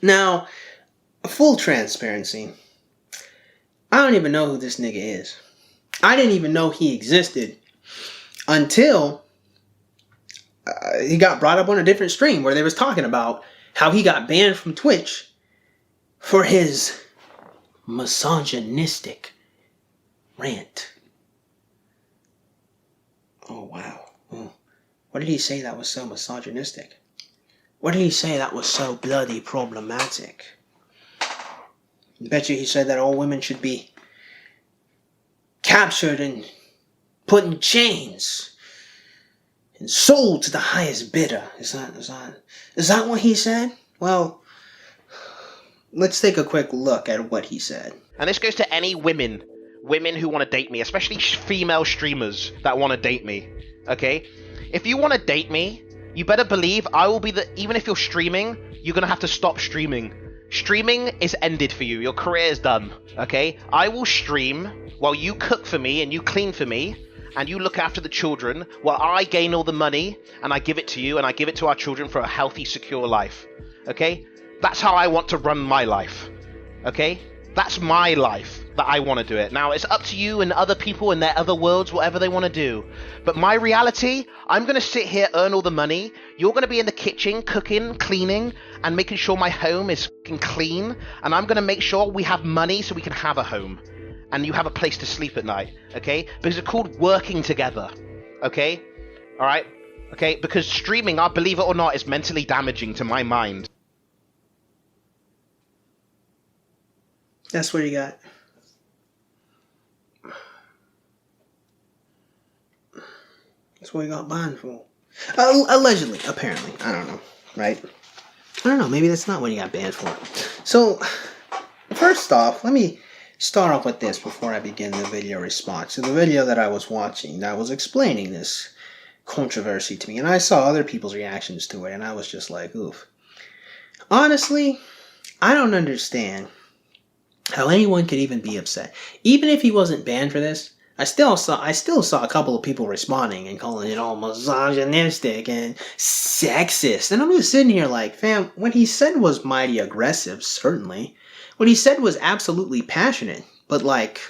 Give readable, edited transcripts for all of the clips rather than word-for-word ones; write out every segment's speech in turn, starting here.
Now, full transparency, I don't even know who this nigga is. I didn't even know he existed until he got brought up on a different stream where they was talking about how he got banned from Twitch for his misogynistic rant. Oh, wow. What did he say that was so misogynistic? What did he say that was so bloody problematic? I bet you he said that all women should be captured and put in chains and sold to the highest bidder. Is that what he said? Well, let's take a quick look at what he said. And this goes to any women who want to date me, especially female streamers that want to date me, okay? If you want to date me, you better believe I will be even if you're streaming, you're going to have to stop streaming. Streaming is ended for you. Your career is done, okay? I will stream while you cook for me and you clean for me and you look after the children while I gain all the money and I give it to you and I give it to our children for a healthy, secure life, okay? That's how I want to run my life, okay? That's my life that I want to do it. Now, it's up to you and other people in their other worlds, whatever they want to do. But my reality, I'm going to sit here, earn all the money. You're going to be in the kitchen, cooking, cleaning, and making sure my home is fucking clean. And I'm going to make sure we have money so we can have a home. And you have a place to sleep at night, okay? Because it's called working together, okay? All right? Okay? Because streaming, I believe it or not, is mentally damaging to my mind. That's what he got. That's what he got banned for. Allegedly, apparently. I don't know, right? I don't know, maybe that's not what he got banned for. So, first off, let me start off with this before I begin the video response. So the video that I was watching that was explaining this controversy to me, and I saw other people's reactions to it, and I was just like, oof. Honestly, I don't understand how anyone could even be upset. Even if he wasn't banned for this, I still saw a couple of people responding and calling it all misogynistic and sexist. And I'm just sitting here like, fam, what he said was mighty aggressive, certainly. What he said was absolutely passionate. But like,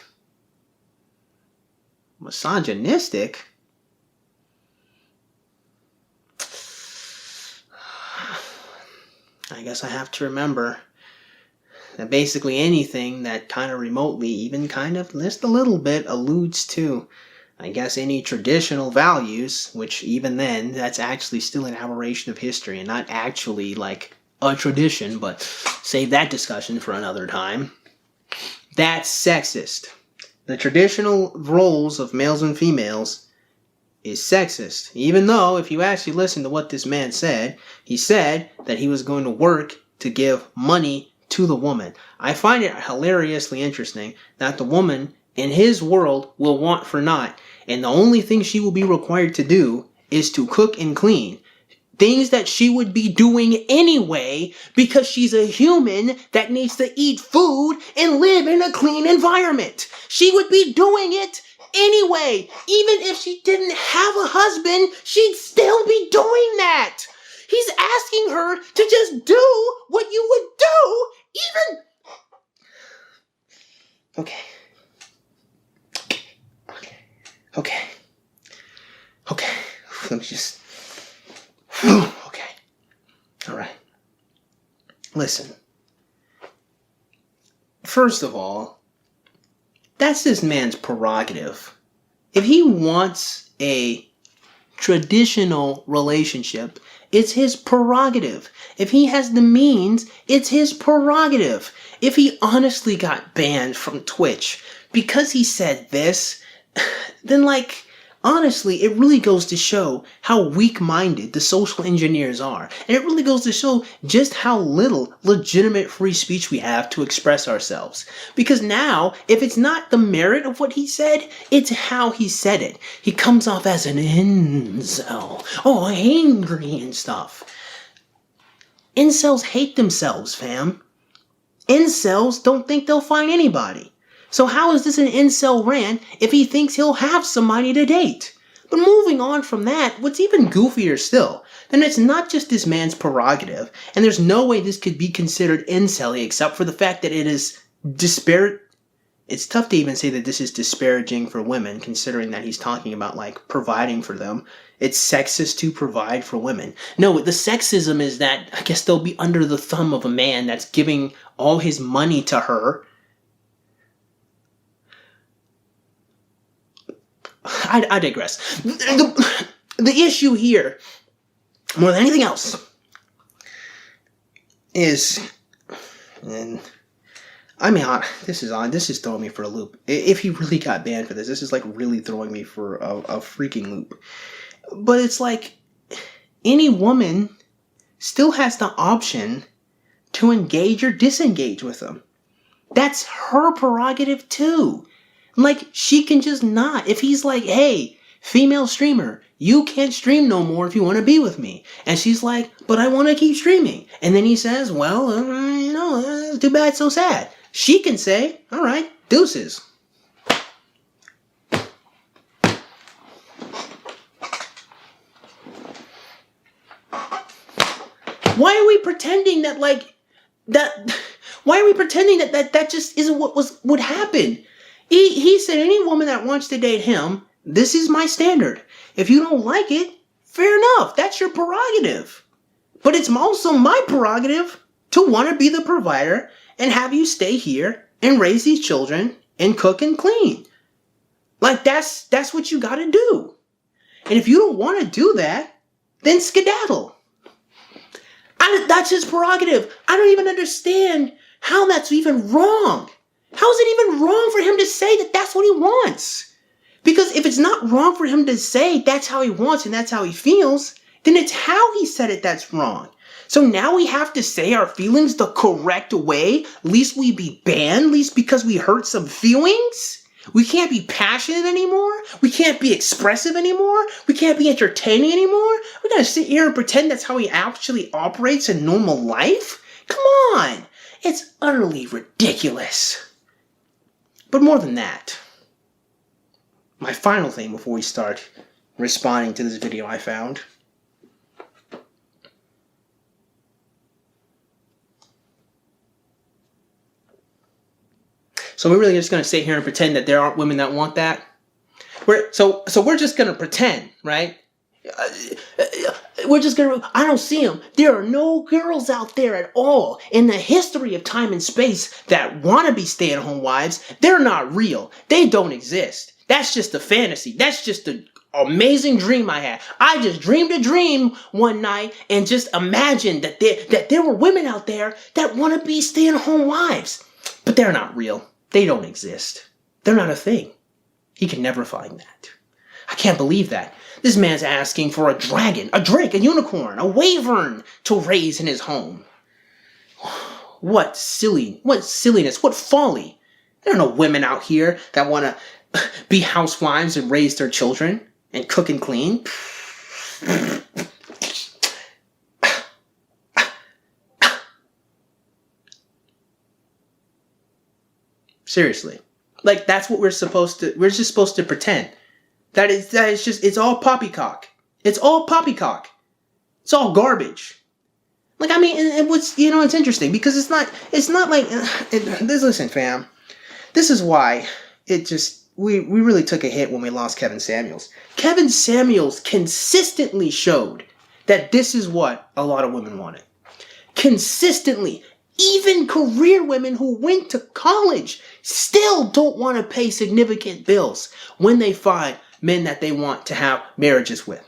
misogynistic? I guess I have to remember that basically anything that kind of remotely, even kind of just a little bit, alludes to, I guess, any traditional values, which even then, that's actually still an aberration of history and not actually like a tradition, but save that discussion for another time. That's sexist. The traditional roles of males and females is sexist. Even though, if you actually listen to what this man said, he said that he was going to work to give money to the woman. I find it hilariously interesting that the woman in his world will want for naught, and the only thing she will be required to do is to cook and clean. Things that she would be doing anyway because she's a human that needs to eat food and live in a clean environment. She would be doing it anyway. Even if she didn't have a husband, she'd still be doing that. He's asking her to just do what you would do even... Okay. Let me just... Okay. Alright. Listen. First of all, that's this man's prerogative. If he wants a traditional relationship, it's his prerogative. If he has the means, it's his prerogative. If he honestly got banned from Twitch because he said this, then like, honestly, it really goes to show how weak-minded the social engineers are. And it really goes to show just how little legitimate free speech we have to express ourselves. Because now, if it's not the merit of what he said, it's how he said it. He comes off as an incel. Oh, angry and stuff. Incels hate themselves, fam. Incels don't think they'll find anybody. So how is this an incel rant if he thinks he'll have somebody to date? But moving on from that, what's even goofier still, then it's not just this man's prerogative, and there's no way this could be considered incelly except for the fact that it is it's tough to even say that this is disparaging for women, considering that he's talking about, like, providing for them. It's sexist to provide for women. No, the sexism is that, I guess they'll be under the thumb of a man that's giving all his money to her. I digress. The issue here, more than anything else, is... and I mean, this is throwing me for a loop. If he really got banned for this is like really throwing me for a freaking loop. But it's like, any woman still has the option to engage or disengage with him. That's her prerogative too. Like, she can just not. If he's like, hey, female streamer, you can't stream no more if you want to be with me. And she's like, but I want to keep streaming. And then he says, well, too bad, so sad. She can say, all right, deuces. Why are we pretending that, like, that... Why are we pretending that just isn't what would happen? He said any woman that wants to date him, this is my standard. If you don't like it, fair enough. That's your prerogative. But it's also my prerogative to want to be the provider and have you stay here and raise these children and cook and clean. Like, that's what you gotta do. And if you don't want to do that, then skedaddle. That's his prerogative. I don't even understand how that's even wrong. How is it even wrong for him to say that that's what he wants? Because if it's not wrong for him to say that's how he wants and that's how he feels, then it's how he said it that's wrong. So now we have to say our feelings the correct way, least we be banned, least because we hurt some feelings? We can't be passionate anymore? We can't be expressive anymore? We can't be entertaining anymore? We gotta sit here and pretend that's how he actually operates in normal life? Come on! It's utterly ridiculous. But more than that, my final thing before we start responding to this video I found. So we're really just going to sit here and pretend that there aren't women that want that? So we're just going to pretend, right? We're just going to... I don't see them. There are no girls out there at all in the history of time and space that want to be stay-at-home wives. They're not real. They don't exist. That's just a fantasy. That's just an amazing dream I had. I just dreamed a dream one night and just imagined that there were women out there that want to be stay-at-home wives. But they're not real. They don't exist. They're not a thing. He can never find that. I can't believe that. This man's asking for a dragon, a drake, a unicorn, a wyvern to raise in his home. What silliness, what folly. There are no women out here that want to be housewives and raise their children and cook and clean. Seriously. Like, that's what we're just supposed to pretend. That is just, it's all poppycock. It's all poppycock. It's all garbage. Like, I mean, and what's, it's interesting because it's not like, listen, fam, this is why we really took a hit when we lost Kevin Samuels. Kevin Samuels consistently showed that this is what a lot of women wanted. Consistently. Even career women who went to college still don't want to pay significant bills when they find men that they want to have marriages with.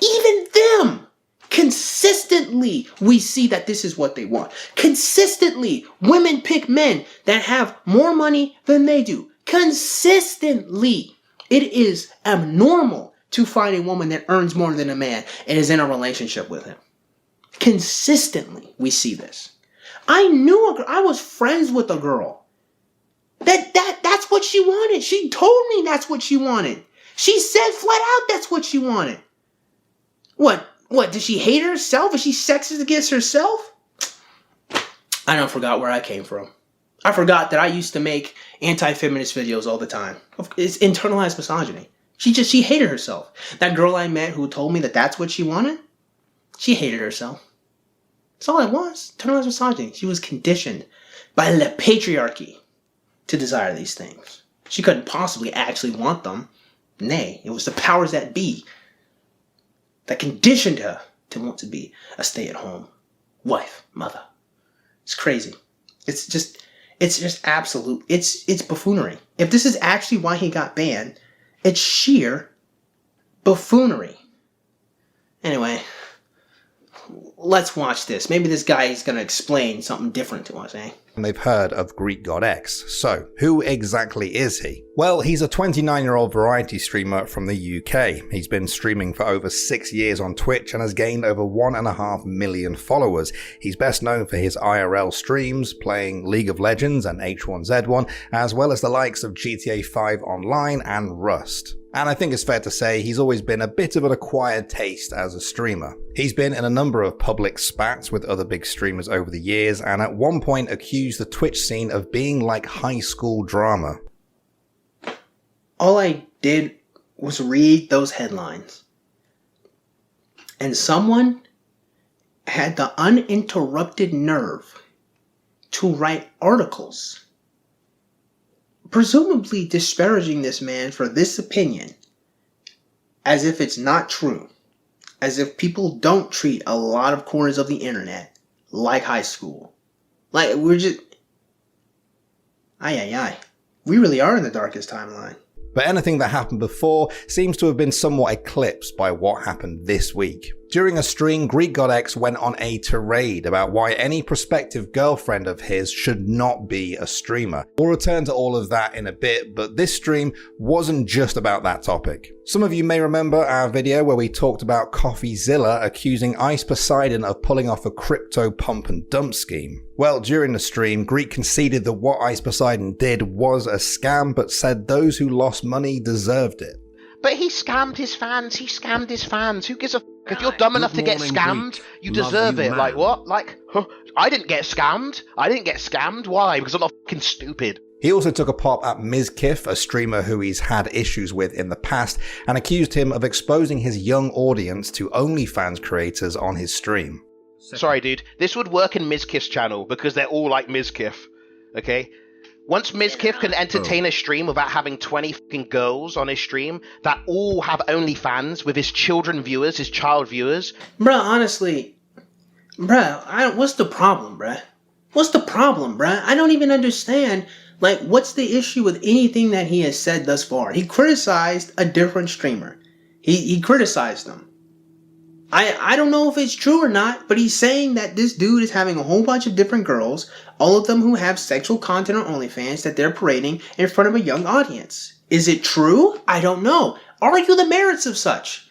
Even them! Consistently, we see that this is what they want. Consistently, women pick men that have more money than they do. Consistently, it is abnormal to find a woman that earns more than a man and is in a relationship with him. Consistently, we see this. I knew a girl. I was friends with a girl. That's what she wanted. She told me that's what she wanted. She said flat out that's what she wanted. What? Does she hate herself? Is she sexist against herself? I don't forgot where I came from. I forgot that I used to make anti-feminist videos all the time. It's internalized misogyny. She hated herself. That girl I met who told me that that's what she wanted, she hated herself. That's all it was. Internalized misogyny. She was conditioned by the patriarchy to desire these things. She couldn't possibly actually want them. Nay, it was the powers that be that conditioned her to want to be a stay-at-home wife, mother. It's crazy. It's just absolute. It's buffoonery. If this is actually why he got banned, it's sheer buffoonery. Anyway, let's watch this. Maybe this guy is going to explain something different to us, eh? And they've heard of Greek God X. So, who exactly is he? Well, he's a 29-year-old variety streamer from the UK. He's been streaming for over 6 years on Twitch and has gained over 1.5 million followers. He's best known for his IRL streams, playing League of Legends and H1Z1, as well as the likes of GTA 5 Online and Rust. And I think it's fair to say he's always been a bit of an acquired taste as a streamer. He's been in a number of public spats with other big streamers over the years, and at one point accused the Twitch scene of being like high school drama. All I did was read those headlines. And someone had the uninterrupted nerve to write articles presumably disparaging this man for this opinion, as if it's not true, as if people don't treat a lot of corners of the internet like high school. Like, we're just... We really are in the darkest timeline. But anything that happened before seems to have been somewhat eclipsed by what happened this week. During a stream, Greek God X went on a tirade about why any prospective girlfriend of his should not be a streamer. We'll return to all of that in a bit, but this stream wasn't just about that topic. Some of you may remember our video where we talked about CoffeeZilla accusing Ice Poseidon of pulling off a crypto pump and dump scheme. Well, during the stream, Greek conceded that what Ice Poseidon did was a scam, but said those who lost money deserved it. But he scammed his fans. He scammed his fans. Who gives a f***? If you're dumb enough to get scammed, you deserve it. Like, what? Like, I didn't get scammed. I didn't get scammed. Why? Because I'm not f***ing stupid. He also took a pop at Mizkif, a streamer who he's had issues with in the past, and accused him of exposing his young audience to OnlyFans creators on his stream. Sorry, dude. This would work in Mizkif's channel because they're all like Mizkif. Okay? Once Mizkif can entertain a stream without having 20 fucking girls on his stream that all have OnlyFans with his children viewers, his child viewers. Bruh, honestly. Bruh, what's the problem, bruh? What's the problem, bruh? I don't even understand. Like, what's the issue with anything that he has said thus far? He criticized a different streamer. He criticized them. I don't know if it's true or not, but he's saying that this dude is having a whole bunch of different girls, all of them who have sexual content on OnlyFans, that they're parading in front of a young audience. Is it true? I don't know. Argue the merits of such.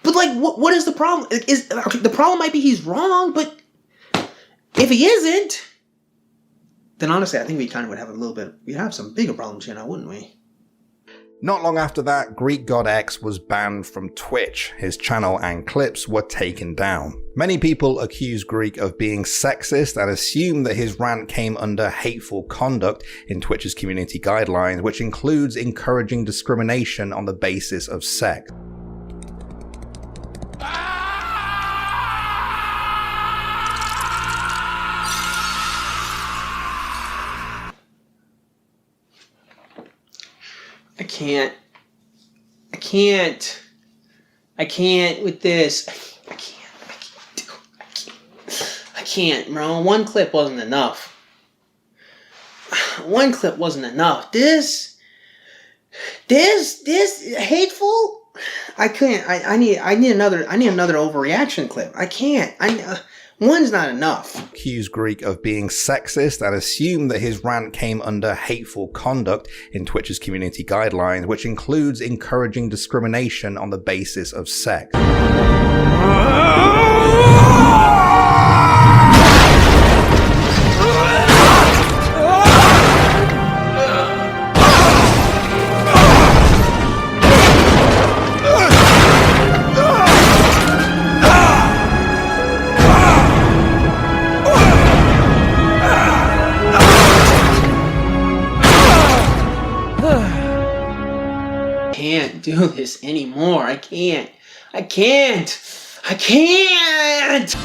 But, like, what is the problem? The problem might be he's wrong, but if he isn't, then honestly, I think we kind of would have we'd have some bigger problems here now, wouldn't we? Not long after that, Greek God X was banned from Twitch. His channel and clips were taken down. Many people accuse Greek of being sexist and assume that his rant came under hateful conduct in Twitch's community guidelines, which includes encouraging discrimination on the basis of sex. I can't with this. I can't, bro. One clip wasn't enough. This hateful. I can't. I need another overreaction clip. I can't. One's not enough. Accuse Greek of being sexist and assume that his rant came under hateful conduct in Twitch's community guidelines, which includes encouraging discrimination on the basis of sex. do this anymore. I can't. I can't. I can't.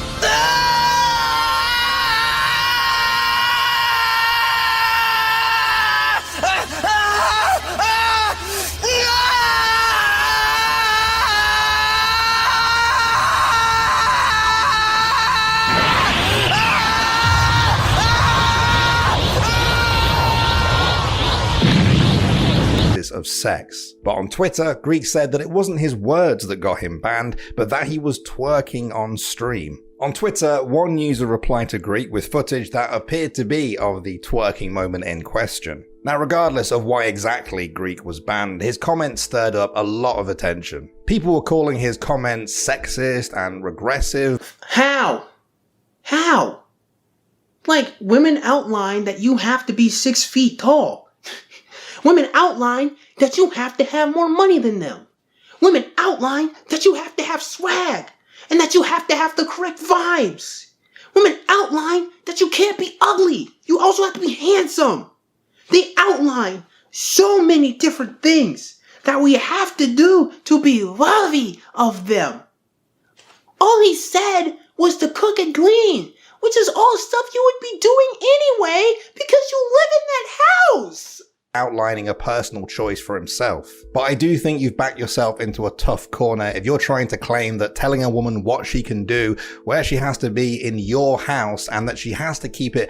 Of sex. But on Twitter, Greek said that it wasn't his words that got him banned, but that he was twerking on stream. On Twitter, one user replied to Greek with footage that appeared to be of the twerking moment in question. Now, regardless of why exactly Greek was banned, his comments stirred up a lot of attention. People were calling his comments sexist and regressive. How? How? Like, women outline that you have to be 6 feet tall. Women outline that you have to have more money than them. Women outline that you have to have swag and that you have to have the correct vibes. Women outline that you can't be ugly. You also have to be handsome. They outline so many different things that we have to do to be worthy of them. All he said was to cook and clean, which is all stuff you would be doing anyway because you live in that house. Outlining a personal choice for himself. But I do think you've backed yourself into a tough corner if you're trying to claim that telling a woman what she can do, where she has to be in your house, and that she has to keep it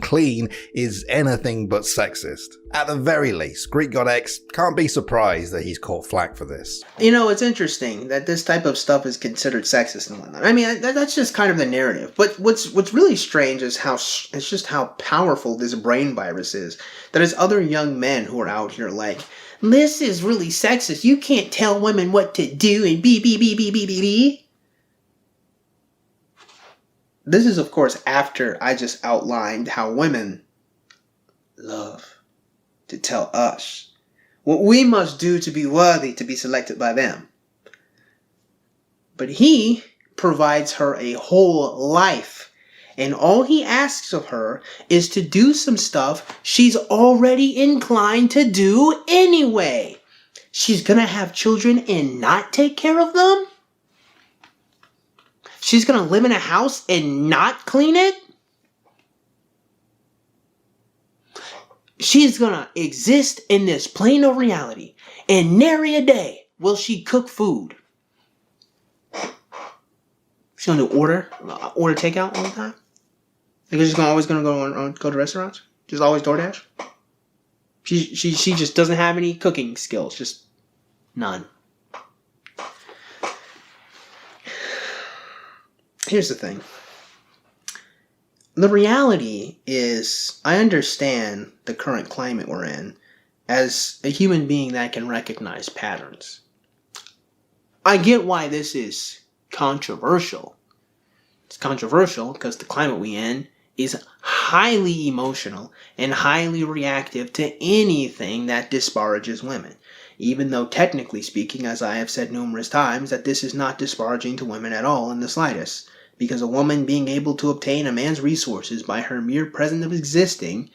clean is anything but sexist. At the very least, Greek God X can't be surprised that he's caught flack for this. You know, it's interesting that this type of stuff is considered sexist and whatnot. I mean, that's just kind of the narrative. But what's really strange is how powerful this brain virus is. That there's other young men who are out here like, this is really sexist. You can't tell women what to do and be. This is, of course, after I just outlined how women love to tell us what we must do to be worthy to be selected by them. But he provides her a whole life, and all he asks of her is to do some stuff she's already inclined to do anyway. She's gonna have children and not take care of them? She's gonna live in a house and not clean it? She's gonna exist in this plane of reality, and nary a day will she cook food. She's gonna do order takeout all the time? Like she's always gonna go to restaurants? Just always DoorDash? She just doesn't have any cooking skills, just none. Here's the thing. The reality is, I understand the current climate we're in as a human being that can recognize patterns. I get why this is controversial. It's controversial because the climate we in is highly emotional and highly reactive to anything that disparages women. Even though technically speaking, as I have said numerous times, that this is not disparaging to women at all in the slightest. Because a woman being able to obtain a man's resources by her mere presence of existing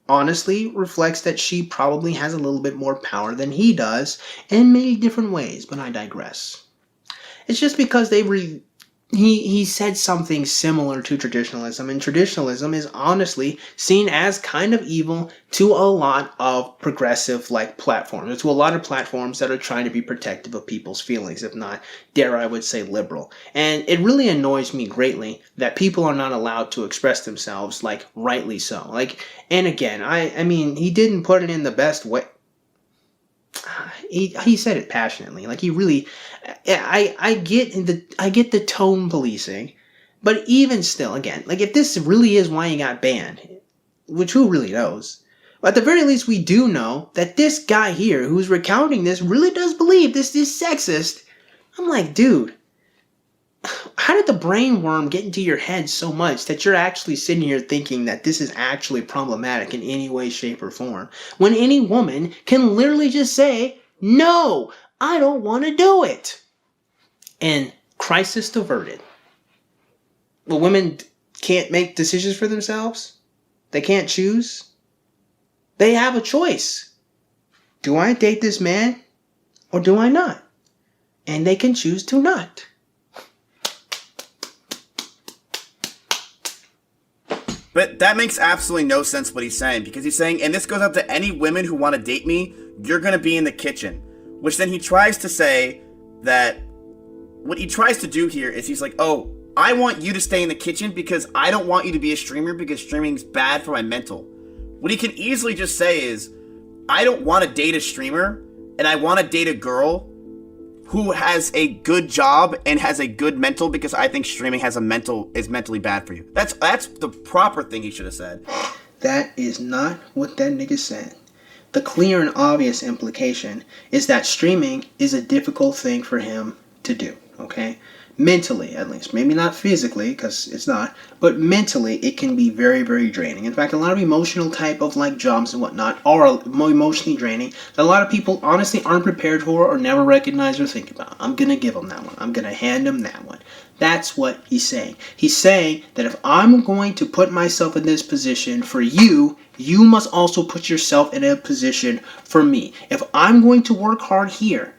honestly reflects that she probably has a little bit more power than he does in many different ways, but I digress. It's just because he said something similar to traditionalism, and traditionalism is honestly seen as kind of evil to a lot of progressive platforms, or to a lot of platforms that are trying to be protective of people's feelings, if not, dare I would say, liberal. And it really annoys me greatly that people are not allowed to express themselves, rightly so. And again, I mean, he didn't put it in the best way. He said it passionately. He really, I get the tone policing, but even still, again, if this really is why he got banned, which who really knows? But at the very least, we do know that this guy here who's recounting this really does believe this is sexist. I'm like, dude, how did the brain worm get into your head so much that you're actually sitting here thinking that this is actually problematic in any way, shape, or form? When any woman can literally just say, no, I don't want to do it. And crisis averted. Well, women can't make decisions for themselves. They can't choose. They have a choice. Do I date this man or do I not? And they can choose to not. But that makes absolutely no sense what he's saying, because he's saying, and this goes out to any women who want to date me, you're going to be in the kitchen. Which then he tries to say that what he tries to do here is he's like, oh, I want you to stay in the kitchen because I don't want you to be a streamer because streaming's bad for my mental. What he can easily just say is, I don't want to date a streamer, and I want to date a girl who has a good job and has a good mental, because I think streaming is mentally bad for you. That's the proper thing he should have said. That is not what that nigga said. The clear and obvious implication is that streaming is a difficult thing for him to do, okay? Mentally, at least. Maybe not physically, because it's not, but mentally it can be very, very draining. In fact, a lot of emotional type of like jobs and whatnot are emotionally draining that a lot of people honestly aren't prepared for or never recognize or think about. I'm going to give him that one. I'm going to hand him that one. That's what he's saying. He's saying that if I'm going to put myself in this position for you, you must also put yourself in a position for me. If I'm going to work hard here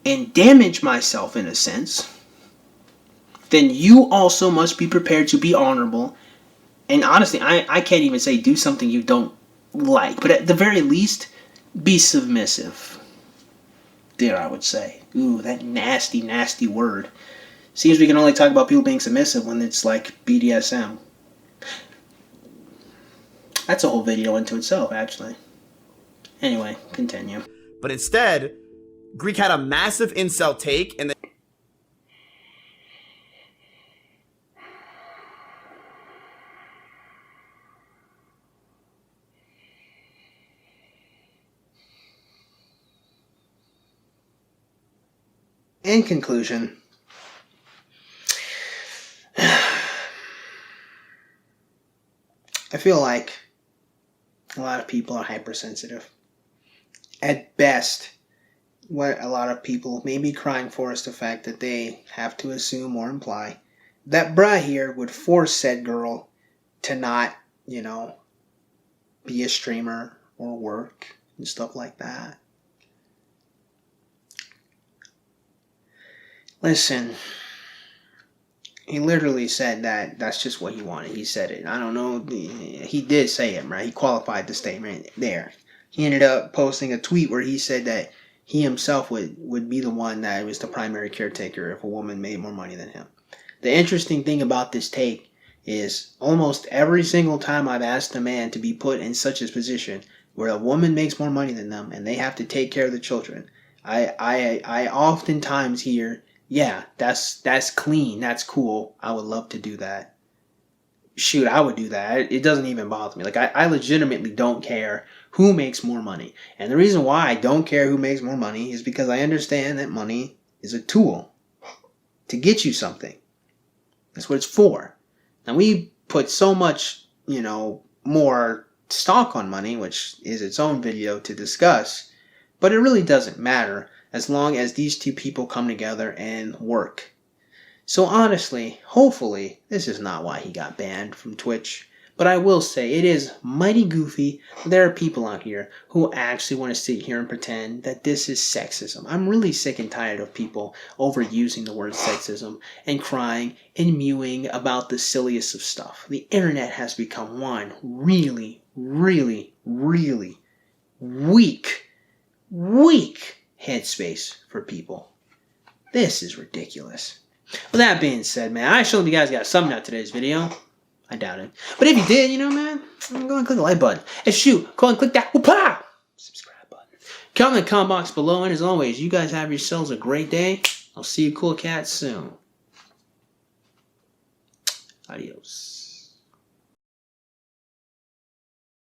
and damage myself in a sense, then you also must be prepared to be honorable. And honestly, I can't even say do something you don't like, but at the very least, be submissive. There, I would say. Ooh, that nasty, nasty word. Seems we can only talk about people being submissive when it's like BDSM. That's a whole video into itself, actually. Anyway, continue. But instead, Greek had a massive incel take, and in conclusion, I feel like a lot of people are hypersensitive. At best, what a lot of people may be crying for is the fact that they have to assume or imply that bruh here would force said girl to not, be a streamer or work and stuff like that. Listen, he literally said that that's just what he wanted. He said it. I don't know. He did say it, right? He qualified the statement there. He ended up posting a tweet where he said that he himself would be the one that was the primary caretaker if a woman made more money than him. The interesting thing about this take is almost every single time I've asked a man to be put in such a position where a woman makes more money than them and they have to take care of the children, I oftentimes hear, yeah, that's clean, that's cool, I would love to do that. Shoot, I would do that. It doesn't even bother me. Like, I legitimately don't care who makes more money. And the reason why I don't care who makes more money is because I understand that money is a tool to get you something. That's what it's for. Now, we put so much, more stock on money, which is its own video to discuss, but it really doesn't matter as long as these two people come together and work. So honestly, hopefully, this is not why he got banned from Twitch. But I will say, it is mighty goofy. There are people out here who actually want to sit here and pretend that this is sexism. I'm really sick and tired of people overusing the word sexism and crying and mewing about the silliest of stuff. The internet has become one really, really, really weak headspace for people. This is ridiculous. With that being said, man, I hope you guys got something out of today's video. I doubt it. But if you did, man, go and click the like button. And shoot, go and click that subscribe button. Comment in the comment box below. And as always, you guys have yourselves a great day. I'll see you cool cats soon. Adios.